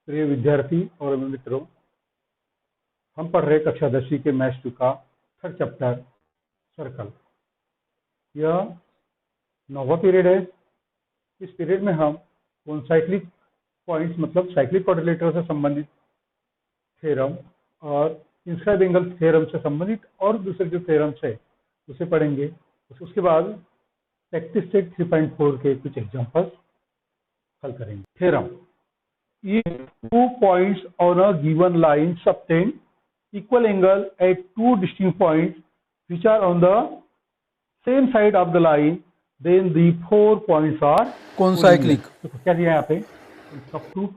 प्रिय विद्यार्थी और मित्रों, हम पढ़ रहे कक्षा 10वीं के मैथ्स 2 का थर्ड चैप्टर सर्कल। यह 9वां पीरियड है। इस पीरियड में हम कॉन्साइक्लिक पॉइंट्स मतलब साइक्लिक क्वाड्रिलेटरल से संबंधित थ्योरम और इनसाइड एंगल थ्योरम से संबंधित और दूसरे जो थ्योरम्स है उसे पढ़ेंगे। उसके बाद प्रैक्टिस सेट 3.4 के कुछ एग्जांपल्स हल करेंगे। Theorem: If 2 points on a given line subtend equal angle at 2 distinct points which are on the same side of the line, then the 4 points are concyclic. तो क्या दिया है यहाँ पे इसका प्रूफ?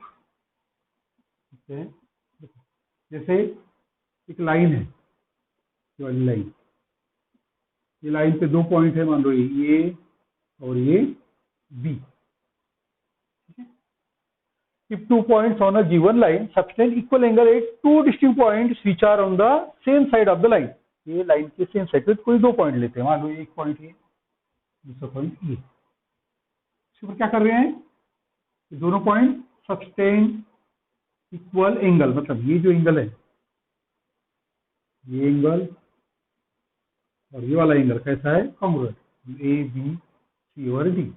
जैसे एक लाइन है, ये वाली लाइन, ये लाइन पे 2 पॉइंट है, मान लो ये और ये B. If 2 points on a given line subtend equal angle at 2 distinct points which are on the same side of the line, ये लाइन के सेम साइड पे कोई 2 पॉइंट लेते हैं, मान लो एक पॉइंट ये, दूसरा पॉइंट ये। इसके ऊपर क्या कर रहे हैं, दोनों पॉइंट सबटेंड इक्वल एंगल, मतलब ये जो एंगल है, ये एंगल और ये वाला एंगल कैसा है, कॉन्ग्रुएंट, ए बी सी और डी।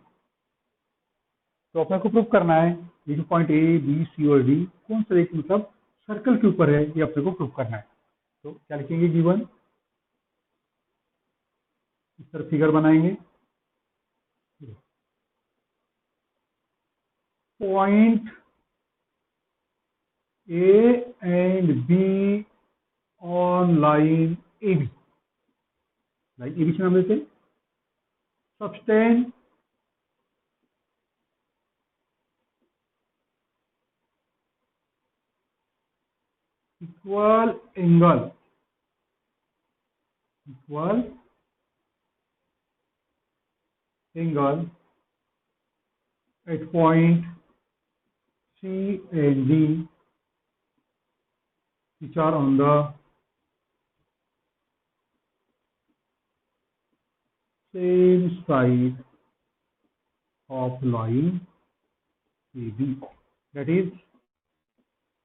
तो अपने को प्रूव करना है ये जो पॉइंट ए बी सी और डी कौन सा एक मतलब सर्कल के ऊपर है, ये अपने को प्रूव करना है। तो क्या लिखेंगे, गिवन, इस तरह फिगर बनाएंगे। Point A and B on line A B, line A B से नाम लेते हैं। Subtend equal angle at point C and D which are on the same side of line AB, that is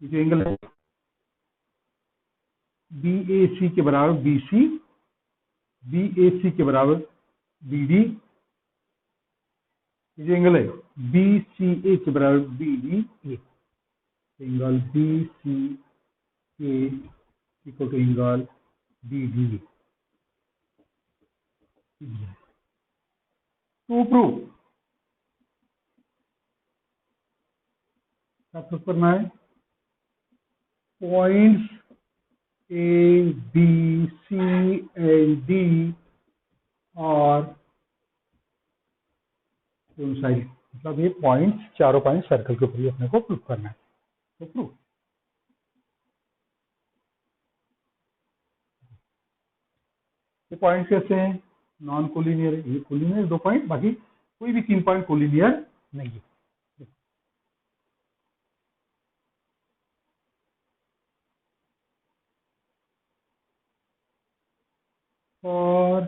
जो angle है BAC के बराबर BC, BAC के बराबर BD, जो एंगल है BCA के बराबर BDA, angle BCA equal to angle BDA। To prove क्या प्रूव करना है, points A, B, C and D और साइड, मतलब ये पॉइंट्स, चारों पॉइंट सर्कल के ऊपर अपने को प्रूव करना है। तो प्रूव ये पॉइंट कैसे हैं, नॉन कोलिनियर है, ये कोलिनियर 2 पॉइंट, बाकी कोई भी 3 पॉइंट कोलिनियर नहीं है। और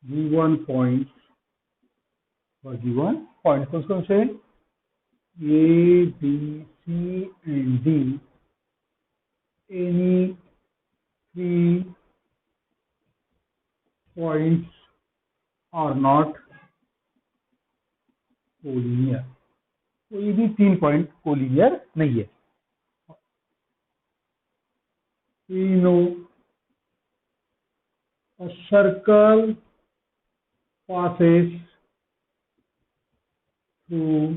गिवन पॉइंट और गिवन पॉइंट कौन से, A B C and D, any 3 points are not collinear, कोई भी 3 पॉइंट कोलिनियर नहीं है। तीनों a circle passes through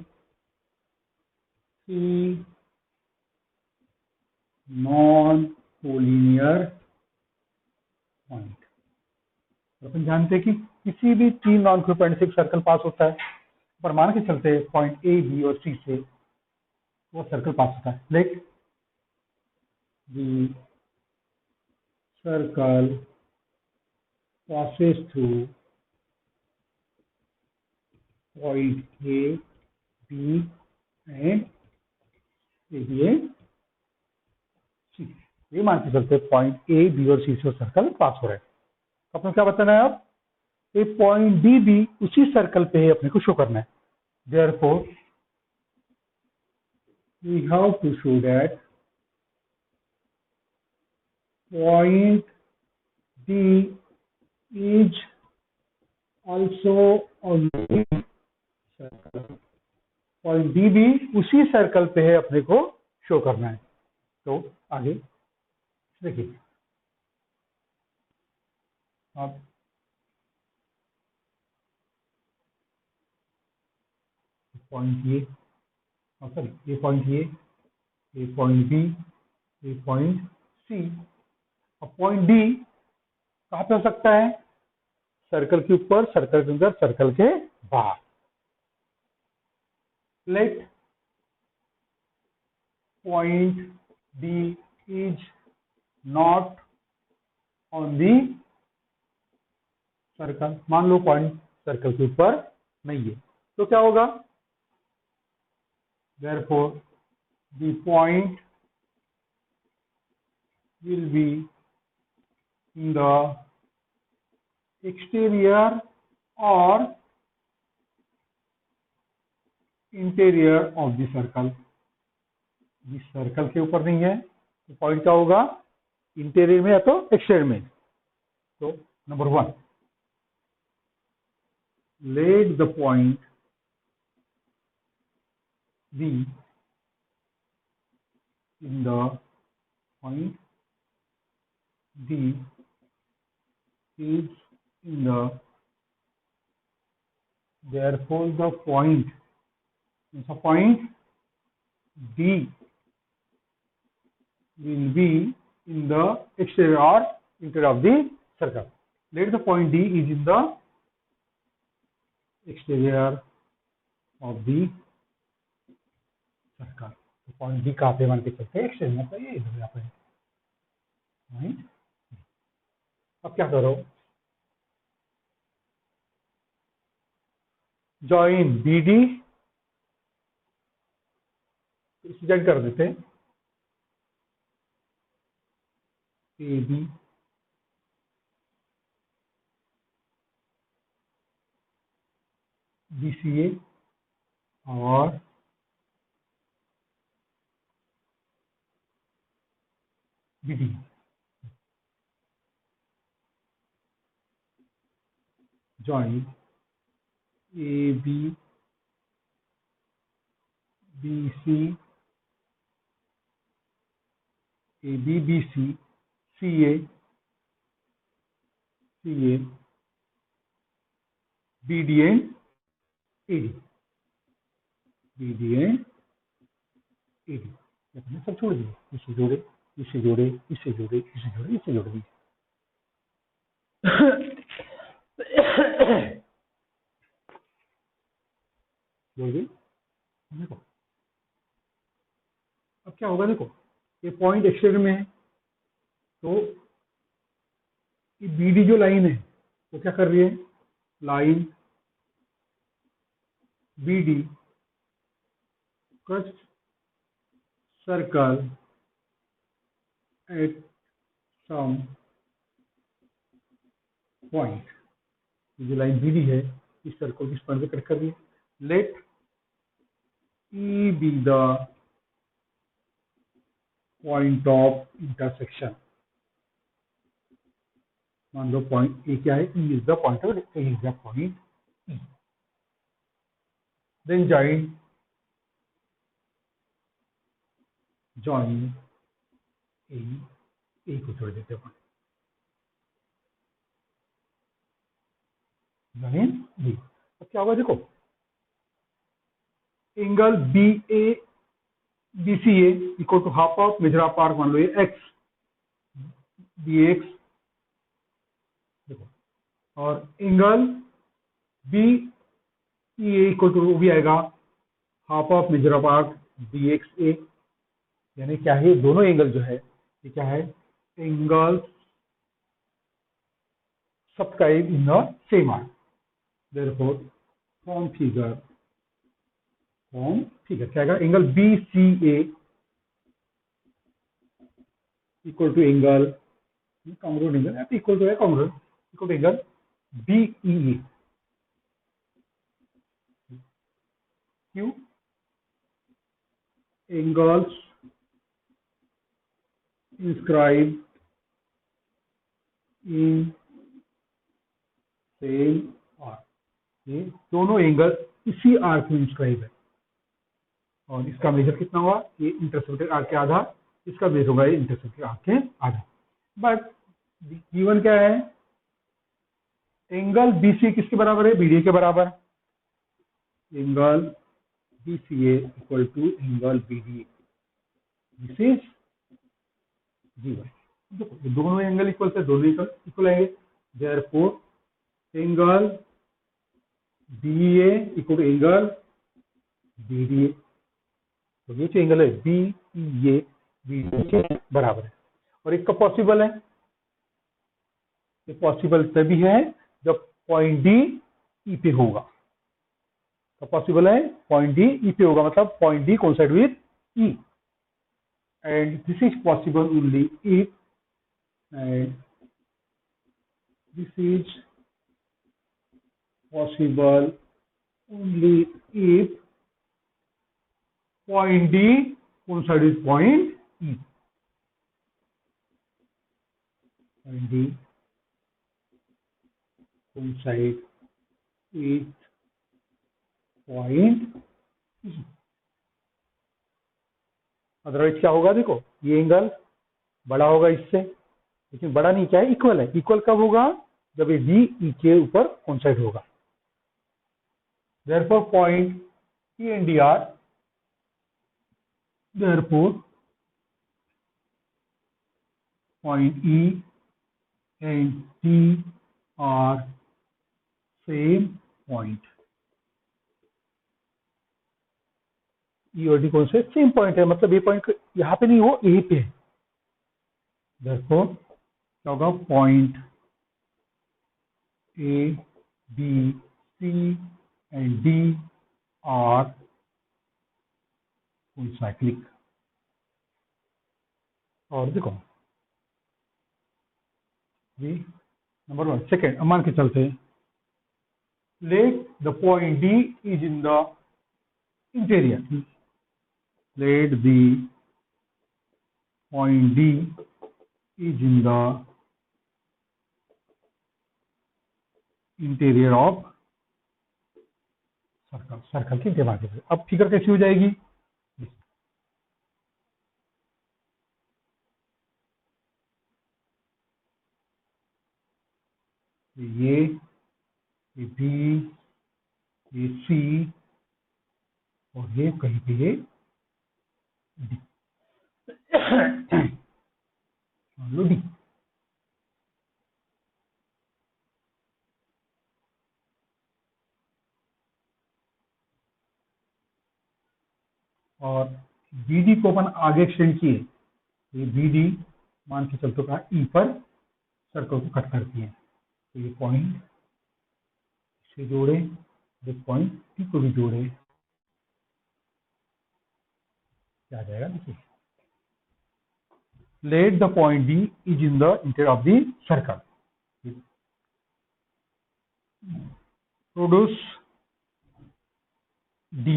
3 non-collinear point। अपन जानते हैं कि किसी भी 3 नॉन कोलिनियर पॉइंट से एक सर्कल पास होता है, पर मान के चलते पॉइंट ए बी और सी से वो सर्कल पास होता है। Like the circle passes through point A, B and C। ये मान के चलते पॉइंट ए बी और सी से सर्कल पास हो रहा है। अपने क्या बताना है, अब ये पॉइंट डी भी उसी सर्कल पे अपने को शो करना है। Therefore we have to show that point D is also on the circle. Point D भी उसी सर्कल पे है, अपने को शो करना है। तो आगे देखिए, आप पॉइंट ए, सॉरी ये पॉइंट ए पॉइंट बी, ये पॉइंट सी। अब पॉइंट डी कहाँ पे हो सकता है? सर्कल के ऊपर, सर्कल के अंदर, सर्कल के बाहर। Let point D is not on the circle. मान लो पॉइंट सर्कल के ऊपर नहीं है, तो क्या होगा? Therefore, the point will be in the exterior or interior of the circle. जिस सर्कल के ऊपर नहीं है तो पॉइंट क्या होगा? इंटीरियर में या तो एक्सटीरियर में। तो number 1, let the point B in the point D is in the, therefore the point D will be in the exterior or interior of the circle. Let the point D is in the exterior of the circle. तो point D कहाँ पे मान के चलते हैं? Exterior में। तो ये इधर यहाँ पे पॉइंट। अब क्या करो? जॉइन बी डी, इसे ज्वाइन कर देते हैं। A B, B C A और B D. Join A B, B C, A B, B C, C A, B D and A D, B D and A D. सब छोड़ दिए, इसे जोड़े, इसे जोड़े, इसे जोड़े, इसे जोड़े, इसे जोड़ दिए। जोड़ दिए। देखो अब क्या होगा? देखो ये पॉइंट एक्सटीरियर में है, तो ये बी डी जो लाइन है वो क्या कर रही है? Line B D cut circle at some point. जो लाइन बी डी है इस सर्कल किस पॉइंट पे कट कर रही है? Let E be the point of intersection. मान लो पॉइंट ए क्या है? E is the point of, A is the point E. Then join A को छोड़ देते हैं, जॉइन बी। अब क्या होगा? देखो angle B A B C A equal to half of major part, मान लो ये एक्स, बी एक्स। देखो और angle B E A equal to वो भी आएगा half of major part B X A. यानी क्या है? दोनों एंगल जो है ये क्या है? Angle subscribe in the same arc. Therefore from figure क्या आएगा? Angle B C A equal to angle congruent angle, equal to है congruent, equal to angle B E A. क्यू angles inscribe in same arc, ये दोनों angle इसी arc में inscribe है, और इसका मेजर कितना हुआ, ये इंटरसेप्टेड आर्क के आधा, इसका बेस होगा ये इंटरसेप्टेड आर्क के आधा। बट गिवन क्या है, एंगल बीसी किसके बराबर है, बीडीए के बराबर। Angle BCA equal to angle BDA, this is given. देखो दोनों एंगल इक्वल से दोनों इक्वल आएंगे, therefore angle BA equal to angle BDA, तो ये जो एंगल है बीईए बीडीए के बराबर है। और एक का पॉसिबल है, ये पॉसिबल तभी है जब पॉइंट डी ई पे होगा, तो पॉसिबल है पॉइंट डी ई पे होगा, मतलब point D coincide with E, and this is possible only if, and this is possible only if point D coincide with point E. Point D coincide with point E. Otherwise क्या होगा, देखो ये angle बड़ा होगा इससे, लेकिन बड़ा नहीं, क्या है, इक्वल है। इक्वल कब होगा, जब ये डी ई के ऊपर कोइंसाइड होगा। Therefore point E and D are, therefore point E and D are same point। E और D कौन से सेम पॉइंट है, मतलब ये पॉइंट यहाँ पे नहीं हो, यहीं पे है। therefore क्या होगा, point A B C and D are concyclic. और देखो ये नंबर वन। सेकेंड, मान के चलते हैं, late the point D is in the interior, let the point D is in the interior of circle. Circle की दिमाग से अब फिगर कैसी हो जाएगी, ये बी, ये सी, और ये कहीं पे ये डी, लो डी। और बीडी को अपन आगे एक्सटेंड किए, ये बीडी मान के चलते कहा ई पर सर्कल को कट करती है, तो ये पॉइंट से जोड़े, ये पॉइंट टी को भी जोड़े, क्या आ जाएगा, देखिए let the point D is in the interior of the circle, produce D,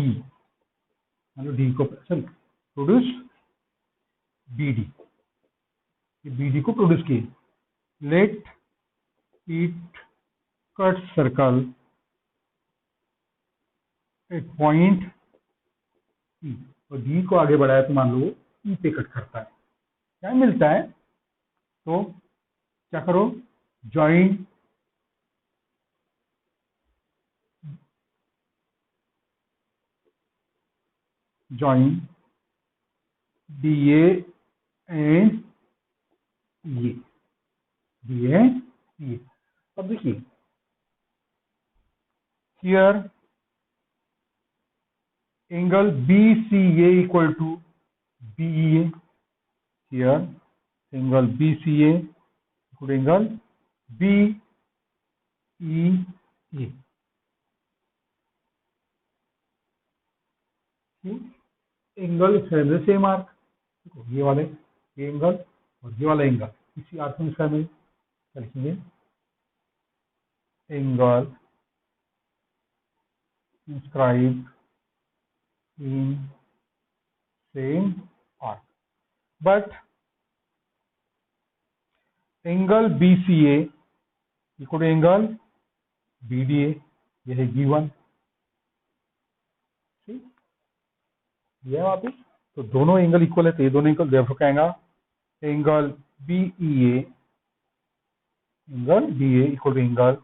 मतलब D को सॉरी प्रोड्यूस BD, BD को प्रोड्यूस किए, let it cut circle eight point E, और D को आगे बढ़ाया तो मान लो E पे कट करता है, क्या मिलता है, तो क्या करो, ज्वाइन ज्वाइन DA एंड ये DA ये। अब देखिए here angle BCA equal to BEA, here angle BCA equal angle BEA। Angle same arc, ये वाले ये एंगल और ये वाला एंगल इसी आर्क में इसका मिल, लिखिए angle inscribe in same arc. But angle BCA equal to angle BDA, यह है given, ठीक, यह वहां पे, तो दोनों एंगल इक्वल है, तो ये दोनों एंगल देयरफॉर क्या आएगा, angle BEA equal to angle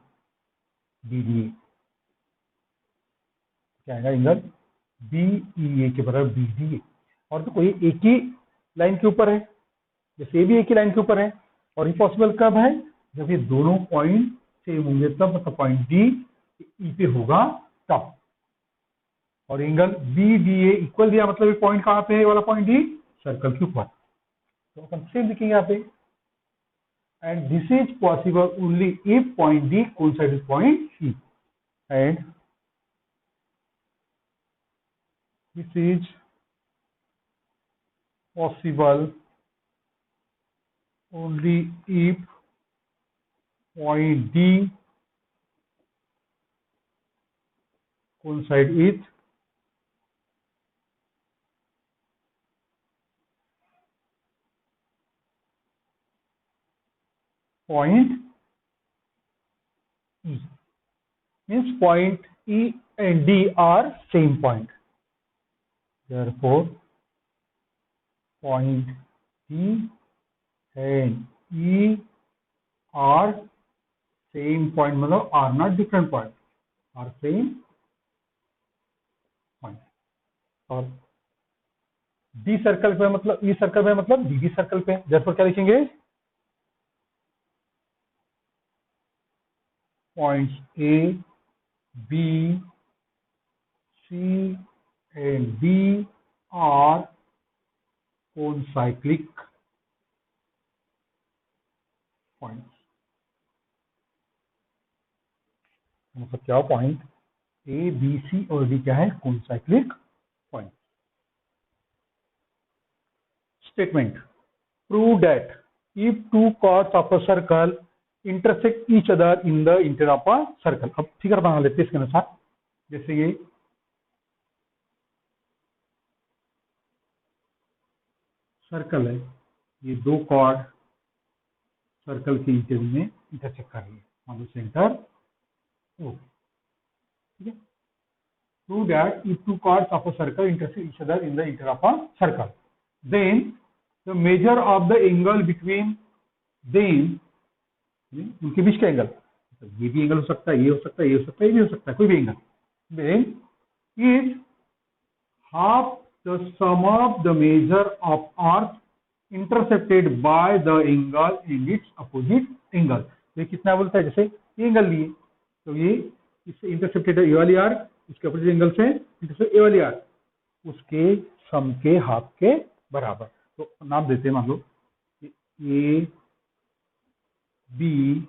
BDA, क्या आएगा, एंगल BEA के बराबर BDA। और तो कोई एक ही लाइन के ऊपर है, जैसे ये भी एक ही लाइन के ऊपर है, और ये पॉसिबल कब है, जब ये दोनों पॉइंट सेम होंगे तब, मतलब पॉइंट डी ई पे होगा तब। और एंगल BDA इक्वल दिया, मतलब ये पॉइंट कहाँ पे है, वाला पॉइंट डी सर्कल के ऊपर, तो हम सेम लिखेंगे यहाँ पे। And this is possible only if point D coincide with point C, and this is possible only if point D coincide with point E, means point E and D are same point, therefore point D and E are same point, मतलब are not different point, are same point। और D circle पे मतलब E circle पे मतलब DD circle पे, therefore क्या लिखेंगे, points A, B, C and D are concyclic points, मतलब क्या पॉइंट ए बी सी और डी क्या है, concyclic point. Statement, prove that if two chords of a circle intersect each other in the interior of a circle. अब figure बना लेते हैं इसके अनुसार, जैसे ये सर्कल है, ये दो कॉर्ड सर्कल के इंटीरियर में इंटरसेक्ट कर रही है, मान लो सेंटर ओ, ठीक है। Prove that if two chords of a circle intersect each other in the interior of a circle, then the measure of the angle between them, उनके बीच का एंगल, ये भी एंगल हो सकता है, ये हो सकता है, ये हो सकता है, ये भी हो सकता है, कोई भी angle, then is half the sum of the measure of arc intersected by the angle and its opposite angle। ये कितना बोलता है, जैसे ये एंगल लिए, तो ये इससे इंटरसेप्टेड है, ये वाली आर्क इसके अपोजिट एंगल से इंटरसेप्ट, ये वाली आर्क उसके सम के हाफ के बराबर। तो नाम देते हैं, मान लो A B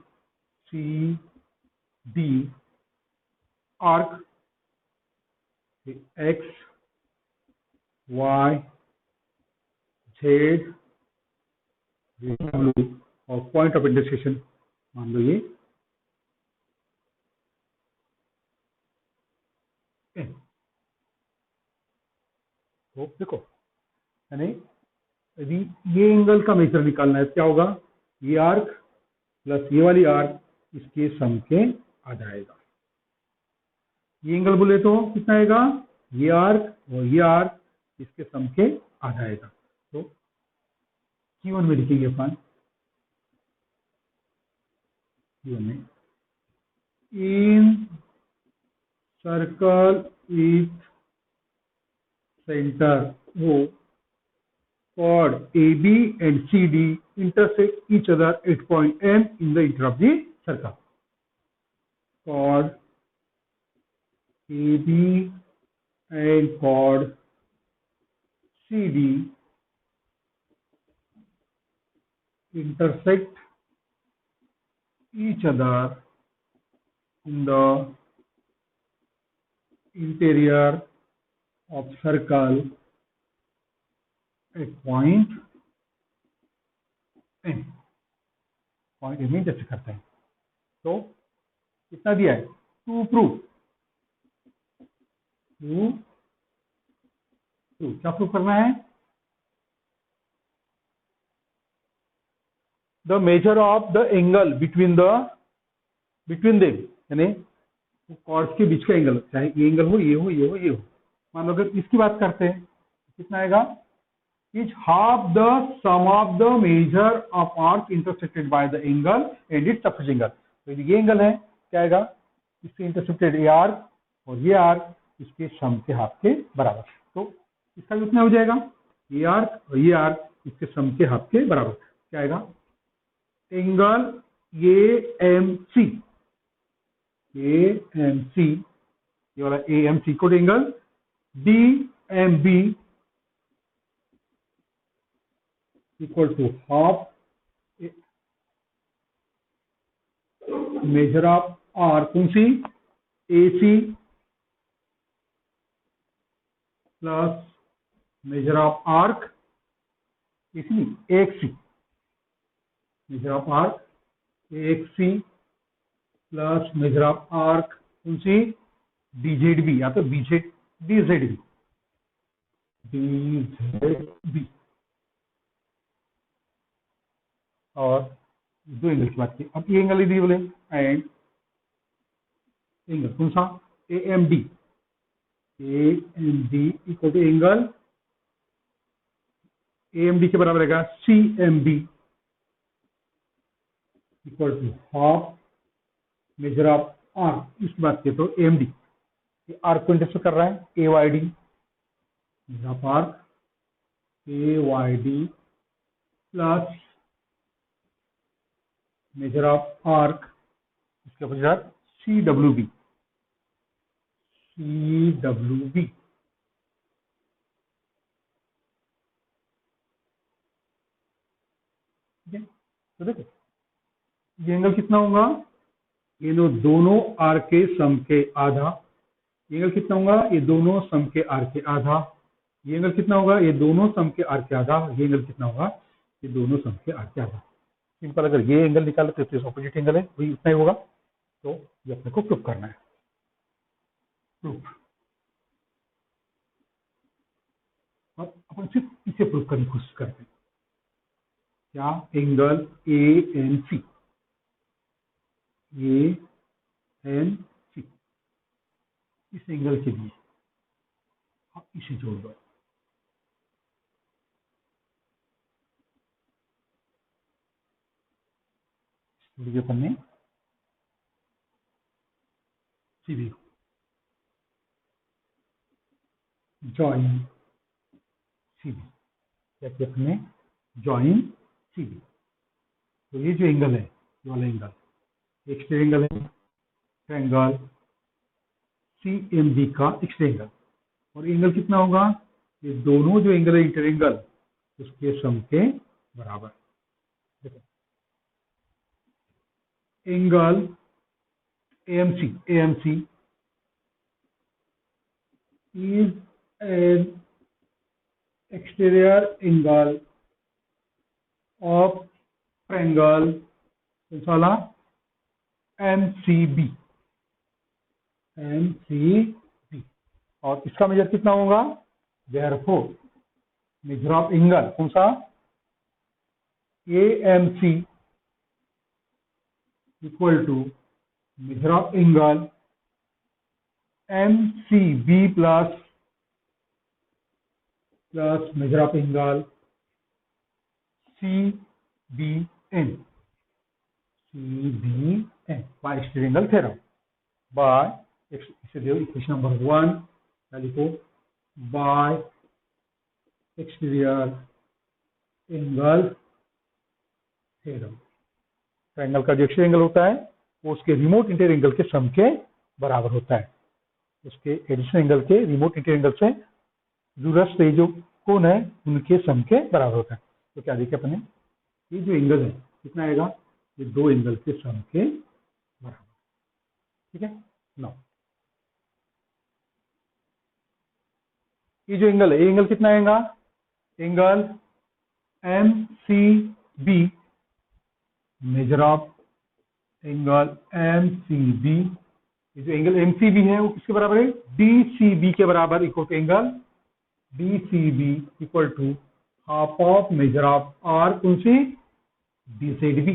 C D arc X Y Z W, और पॉइंट ऑफ इंटरसेक्शन मान लो ये एन। तो देखो, यानी यदि ये एंगल का मेजर निकालना है, क्या होगा, ये आर्क प्लस ये वाली आर्क इसके सम के आ जाएगा। ये एंगल बोले तो कितना आएगा, ये आर्क और ये आर्क इसके सम के आ जाएगा। तो Q1 में लिखेंगे अपन, Q1 में in circle with centre O, chord AB and CD intersect each other at point M in the interior of the circle. Chord AB and chord CD intersect each other in the interior of circle at point M, point M में intersect करते हैं। तो कितना दिया है, to prove, to क्या prove करना है, the measure of the angle between them, यानी कॉर्ड्स के बीच का एंगल, चाहे ये एंगल हो, ये हो, ये हो, ये हो। मान लो अगर इसकी बात करते हैं, कितना आएगा? Is half the sum of the measure of arc intersected by the angle and its suffix angle. तो ये एंगल है, क्या आएगा? इससे इंटरसेक्टेड ये आर्क और ये आर्क इसके सम के हाफ के बराबर। तो इसका कितना हो जाएगा? ये आर्क और ये आर्क इसके सम के हाफ के बराबर। क्या आएगा? एंगल AMC, ये वाला AMC को angle DMB equal to half measure of arc, कौन सी? AC plus measure of arc, AC AXC, measure of arc AXC plus measure of arc कौन सी? DZB या तो DZB और दो एंगल की बात की। अब ये एंगल दी बोले एंड एंगल कौन सा? AMD equal to angle AMD के बराबर रहेगा CMB equal to half measure of arc. इसकी बात की तो AMD आर्क को इंटरसेक्ट कर रहा है, AYD major of arc AYD plus measure of arc इसके अपोजिट CWB ठीक है। तो देखो ये एंगल कितना होगा? ये दोनों आर्क के सम के आधा। ये एंगल कितना होगा? ये दोनों सम के आर्क के आधा। ये एंगल कितना होगा? ये दोनों सम के आर्क के आधा। ये एंगल कितना होगा? ये दोनों सम के आर्क के आधा। सिंपल, अगर ये एंगल निकाले तो इसके ऑपोजिट एंगल है, वही उतना ही होगा। तो ये अपने को प्रूव करना है। प्रूफ अब अपन सिर्फ इसे प्रूव करने की कोशिश करते हैं। क्या? एंगल ANC इस एंगल के लिए आप इसे जोड़ दो। अपन ने CB जॉइन CB क्या किया अपने? Join CB। तो ये जो एंगल है, ये वाला एंगल एक्सट्रा एंगल है, ट्रायंगल CMB का एक्सट्रा एंगल। और एंगल कितना होगा? ये दोनों जो एंगल है इंटर एंगल उसके सम के बराबर। देखो angle AMC is an exterior angle of triangle वाला MCB और इसका मेजर कितना होगा? देयरफॉर मेजर ऑफ एंगल कौन सा? AMC equal to measure of angle MCB plus measure of angle CBN by extra angle theorem. By इसे दो equation number 1 क्या लिखो? By exterior angle theorem. Triangle का जो एक्सट्रा एंगल होता है वो उसके रिमोट इंटीरियर एंगल के सम के बराबर होता है। उसके एडिशनल एंगल के रिमोट इंटीरियर एंगल से दूरस्थ जो कोण है उनके सम के बराबर होता है। तो क्या देखिए अपने, ये जो एंगल है कितना आएगा? ये दो एंगल के सम के बराबर। ठीक है। नौ ये जो एंगल है, ये एंगल कितना आएगा? Angle MCB major of angle MCB। ये जो एंगल MCB है वो किसके बराबर है? DCB के बराबर। Equal to angle DCB equal to half of major of arc कौन सी? DZB,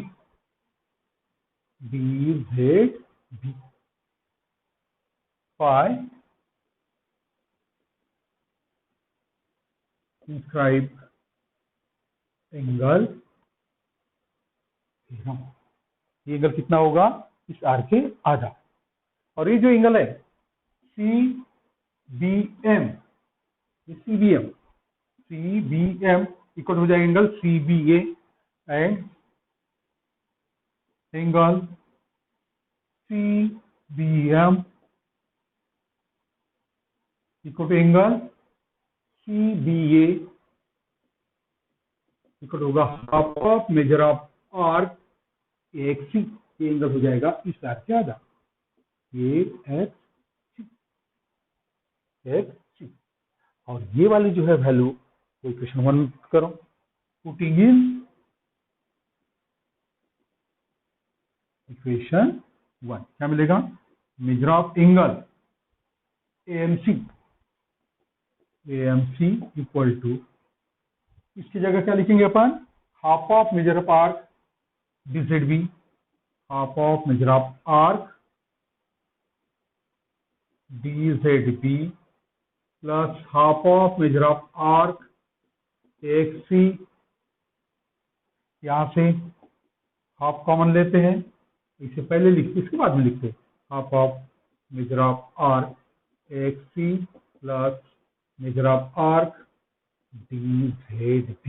DZB by inscribe angle theta. ये एंगल कितना होगा? इस आर के आधा। और ये जो एंगल है CBM, CBM इक्वल हो जाएगा angle CBA and angle CBM equal to angle CBA equal होगा half of major of arc AXC। ये एंगल हो जाएगा इस आर्क के आधा, AXC। और ये वाली जो है वैल्यू वो इक्वेशन 1 करो, पुटिंग इन इक्वेशन 1 क्या मिलेगा? Major of angle AMC equal to, इसकी जगह क्या लिखेंगे अपन? Half of major of arc DZB, half of major of arc DZB plus half of major of arc AXC। यहां से हाफ कॉमन लेते हैं, इसे पहले लिखते इसके बाद में लिखते हैं। Half of major of arc AXC plus measure of arc DZB।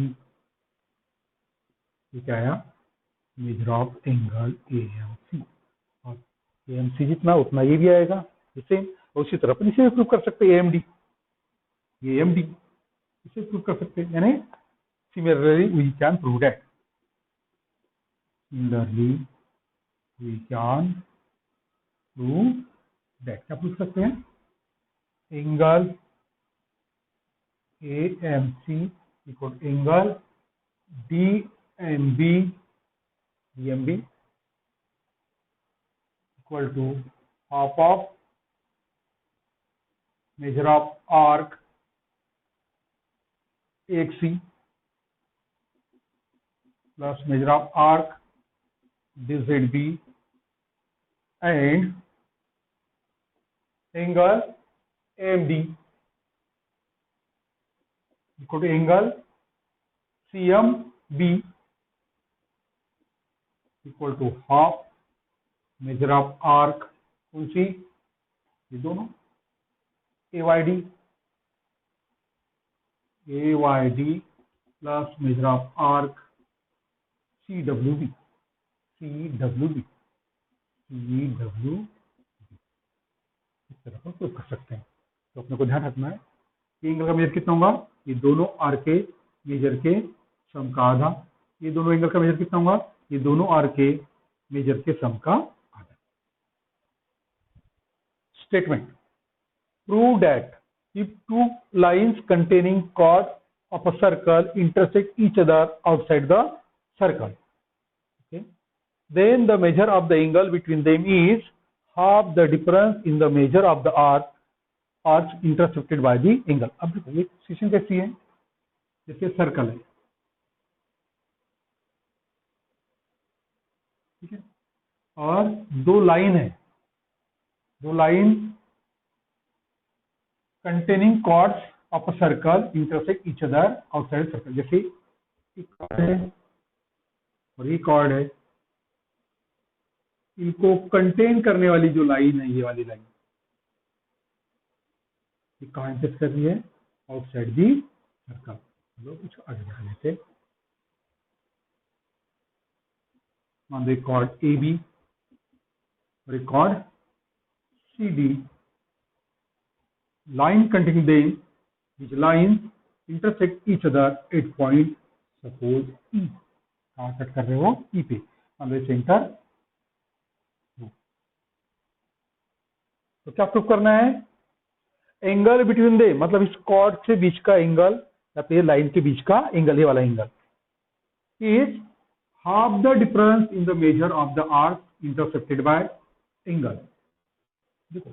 ये क्या आया? Major of angle AMC। और AMC जितना उतना ये भी आएगा सेम। और उसी तरह अपन इसे प्रूव कर सकते हैं AMD, ये AMD इसे प्रूव कर सकते हैं, यानी similarly we can prove that, similarly we can prove that. क्या प्रूव सकते हैं? Angle AMC equal angle DMB equal to half of major of arc AXC plus measure of arc DZB and angle AMD equal to angle CMB equal to half measure of arc, कौन सी? ये दोनों AYD plus measure of arc CWB इस तरह का prove कर सकते हैं। तो अपने को ध्यान रखना है कि एंगल का मेजर कितना होगा? ये दोनों आर के मेजर के सम का आधा। ये दोनों एंगल का मेजर कितना होगा? ये दोनों आर के मेजर के सम का आधा। Statement, prove that if two lines containing chord of a circle intersect each other outside the circle, okay, then the measure of the angle between them is half the difference in the measure of the arcs intersected by the angle। अब देखो ये situation कैसी है? जैसे circle है, ठीक है, और दो लाइन है, दो line containing chords of a circle intersect each other outside circle। जैसे एक chord है और ये chord है, इनको कंटेन करने वाली जो लाइन है, ये वाली लाइन, ये कहाँ इंटरसेक्ट कर रही है? Outside the circle. चलो कुछ आगे बढ़ा लेते हैं। मान लो chord AB और एक chord CD, line containing them, which lines intersect each other at point suppose E। कहाँ कट कर रहे हो? E पे। मान लो सेंटर। तो क्या प्रूव करना है? एंगल बिटवीन दे, मतलब इस कॉर्ड से बीच का एंगल या फिर लाइन के बीच का एंगल, ये वाला angle is half the difference in the measure of the arc intersected bye angle. देखो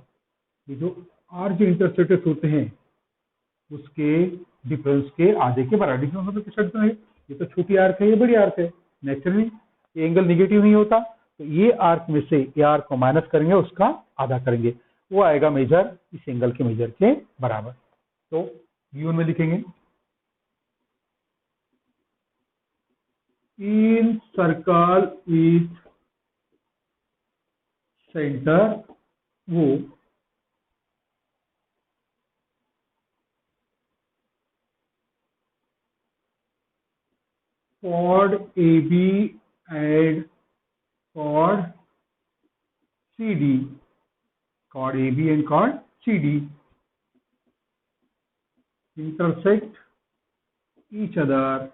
ये जो आर्क जो इंटरसेक्टेड होते हैं उसके डिफरेंस के आधे के बराबर। डिफरेंस मतलब किस है? ये तो छोटी आर्क है, ये बड़ी आर्क है, नेचुरली ये एंगल निगेटिव नहीं होता, तो ये आर्क में से ये आर्क को माइनस करेंगे, उसका आधा करेंगे, वो आएगा मेजर इस एंगल के मेजर के बराबर। तो B1 में लिखेंगे इन सर्कल विथ सेंटर वो chord AB and chord CD, chord AB and chord CD intersect each other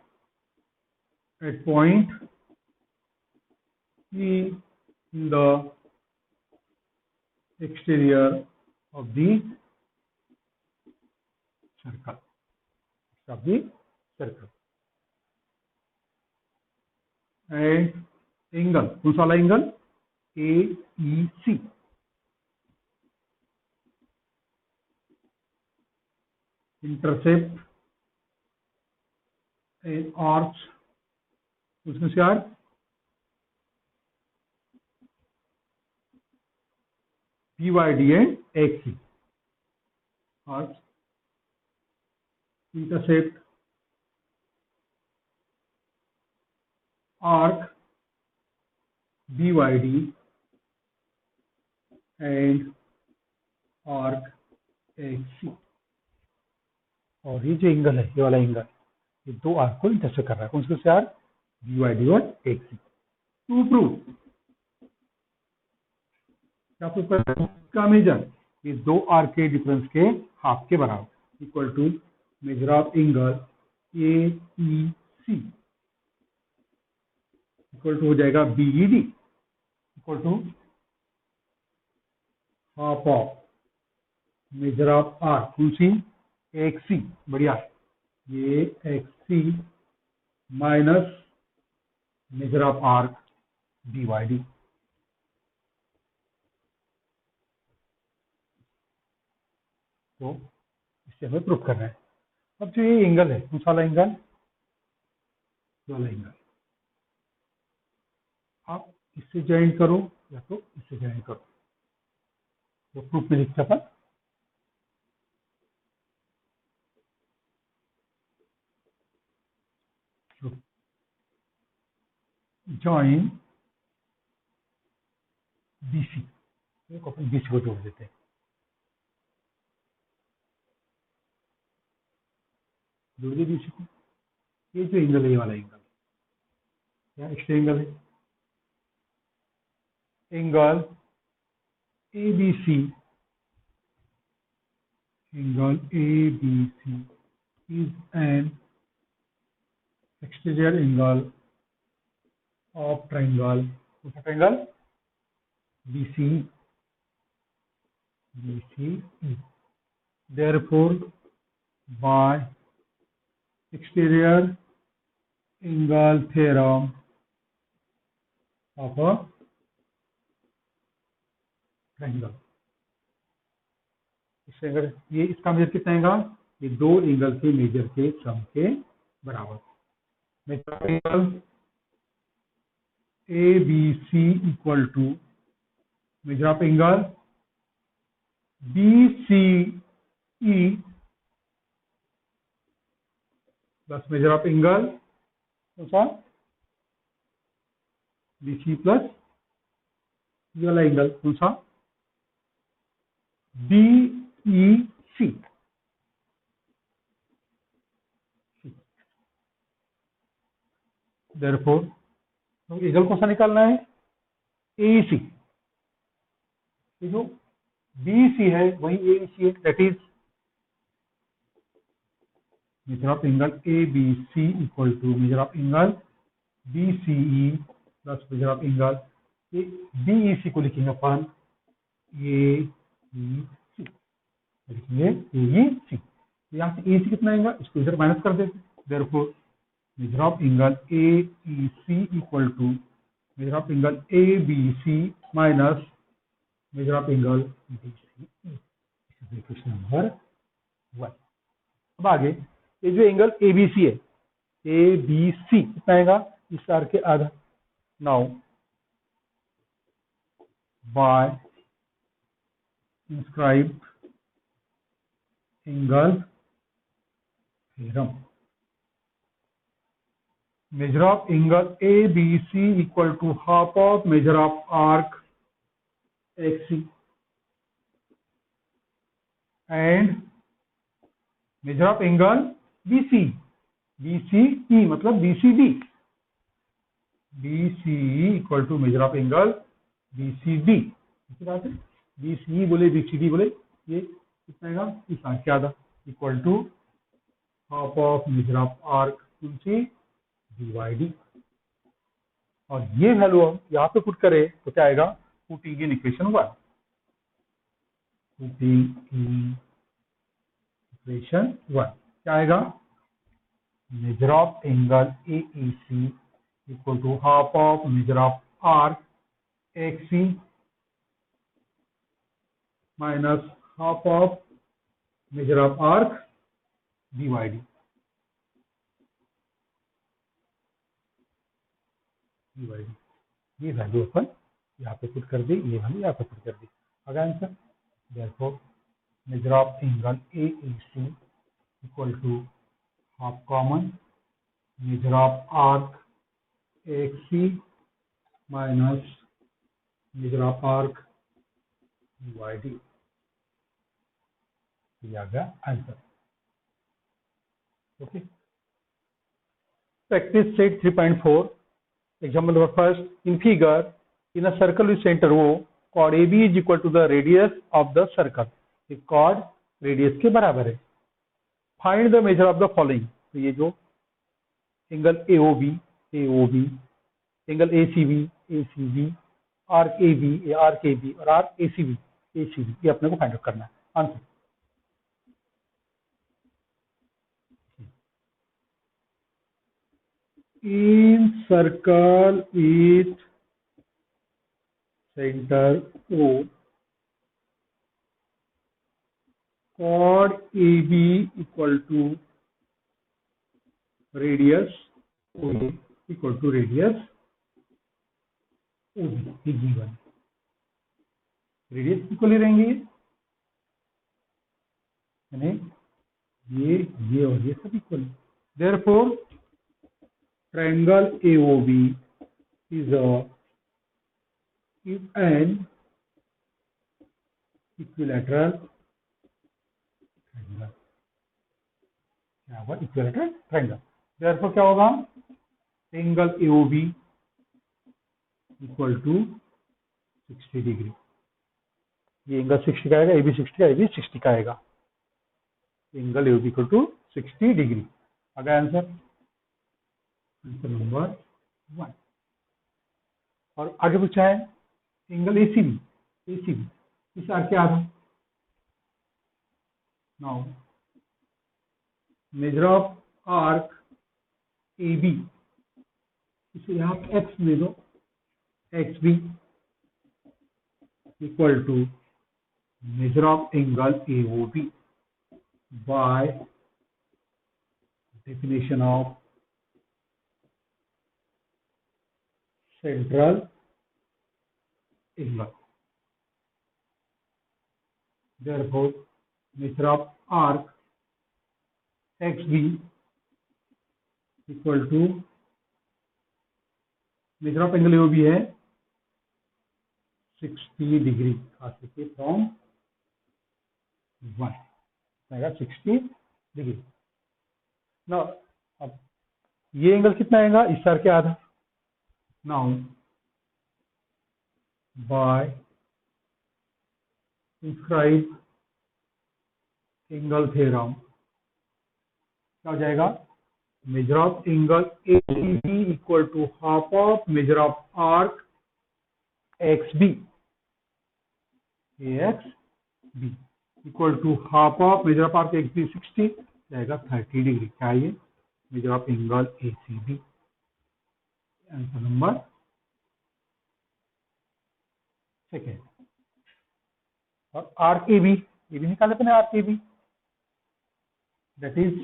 at point E in the exterior of the circle. Of the circle. And angle, कौन सा वाला angle? AEC. Intercept an arch, उसमें से arc BYD and XC. Arch intercept arc BYD and arc XC. और ये जो angle है, ये वाला एंगल, ये दो आर्क को इंटरसेक्ट कर रहा है, कौन से आर्क? BYD और XC. टू प्रूव क्या प्रूव कर का मेजर, ये दो आर्क के डिफरेंस के हाफ के बराबर, equal to measure of angle AEC equal to हो जाएगा BED equal to half of major of arc, कौन सी? XC. बढ़िया, ये XC minus major of arc BYD. तो इससे हमें प्रूफ करना है। अब जो ये एंगल है, कौन सा वाला एंगल? वाला एंगल आप इससे ज्वाइन करो या तो इससे ज्वाइन करो, तो प्रूफ में लिखते अपन जॉइन BC, तो अपन BC को जोड़ देते हैं। जोड़ दिए BC को। ये जो एंगल है, ये वाला एंगल क्या एक्स्ट्रा एंगल है? Angle ABC, angle ABC is an exterior angle of triangle, what's the triangle? BCE. Therefore, by exterior angle theorem of a triangle, ये इसका मेजर कितना आएगा? ये दो एंगल के मेजर के सम के बराबर। Angle ABC equal to measure of angle BCE plus measure of angle कौन सा? BC प्लस ये वाला एंगल कौन सा? BEC। Therefore, तो एंगल कौन सा निकालना है? AEC। ये जो BC है वही AEC है, that is measure of angle ABC equal to measure of angle BCE plus measure of angle BEC को लिखेंगे अपन AEC, लिखेंगे AEC। यहाँ से AEC कितना आएगा, इसको इधर माइनस कर देते। Therefore measure of angle AEC equal to measure of angle ABC minus major of angle BCE। Question number 1। अब आगे ये जो एंगल ABC है, ABC कितना आएगा? इस आर्क के आधा। Now by inscribe angle theorem, measure of angle ABC equal to half of measure of arc XC and measure of angle BC, BCE मतलब BCD, BCE equal to measure of angle BCD। इसी बात है, BCE बोले BCD बोले, ये कितना आएगा इस आर्क के आधा, equal to half of major of arc into DYD। और ये वैल्यू हम यहाँ पे पुट करें तो क्या आएगा, putting in equation 1, putting in equation 1 क्या आएगा, measure of angle AEC equal to half of major of arc XC minus half of major of arc DYD। ये वैल्यू अपन यहाँ पे पुट कर दी, ये वैल्यू यहाँ पे पुट कर दी। अगर answer therefore measure of angle AEC equal to half common measure of arc XC minus major of arc DYD। ये आ गया answer. Okay, practice set 3.4 example number first, in figure in a circle with center O, chord AB is equal to the radius of the circle, ये chord radius के बराबर है। find the measure of the following, तो ये जो angle AOB AOB, angle ACB ACB, arc AB arc AB और arc ACB ACB, ये अपने को फाइंड आउट करना है। Answer in circle with center O, chord AB equal to radius OA equal to radius OB is given। Radius equal ही रहेंगे, यानी ये और ये सब इक्वल। Therefore triangle AOB is an equilateral triangle। क्या होगा, इक्विलैटरल ट्रायंगल। देयरफॉर क्या होगा, angle AOB equal to 60 degree. ये एंगल 60 का आएगा, AB 60 का, AB 60 का आएगा। Angle AOB equal to 60 degree. आगे आंसर नंबर 1। और आगे पूछा है एंगल ACB इस आर्क के आधा। Now major of arc AB, इसे यहाँ x दे दो, XB equal to measure of angle AOB by definition of central angle। Therefore, measure of arc XB equal to measure of angle AOB है 60 degree, खास करके from 1 आएगा 60 degree. ना अब ये एंगल कितना आएगा, इस आर्क के आधा। Now, by inscribe angle theorem, क्या हो जाएगा, measure of angle ACB equal to half of measure of arc XB AXB equal to half of measure of arc XB 60 जाएगा 30 डिग्री। क्या है ये, major of angle ACB। Answer number second. और arc AB निकाले अपने, arc AB that is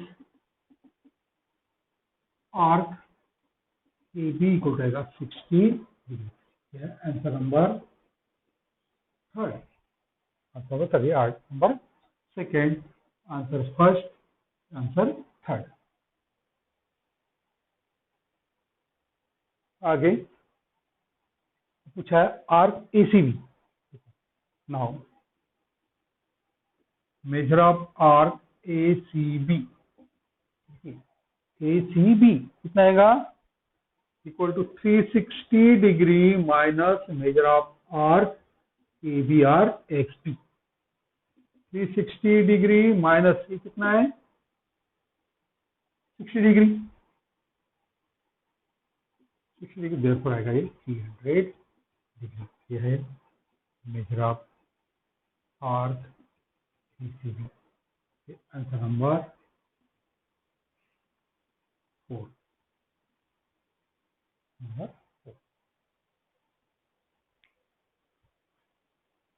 arc A B equal रहेगा 60 degree. Answer number third, answer बताइए number second, answer first, answer third. आगे पूछा है arc ACB. Now major of arc ACB, ACB कितना आएगा, equal to 360 degree minus major of arc ABR XP. 360 degree minus ये कितना है 60 डिग्री, 60 डिग्री देर आएगा ये 300 डिग्री। ये है major of arc ACB. Answer number 4, number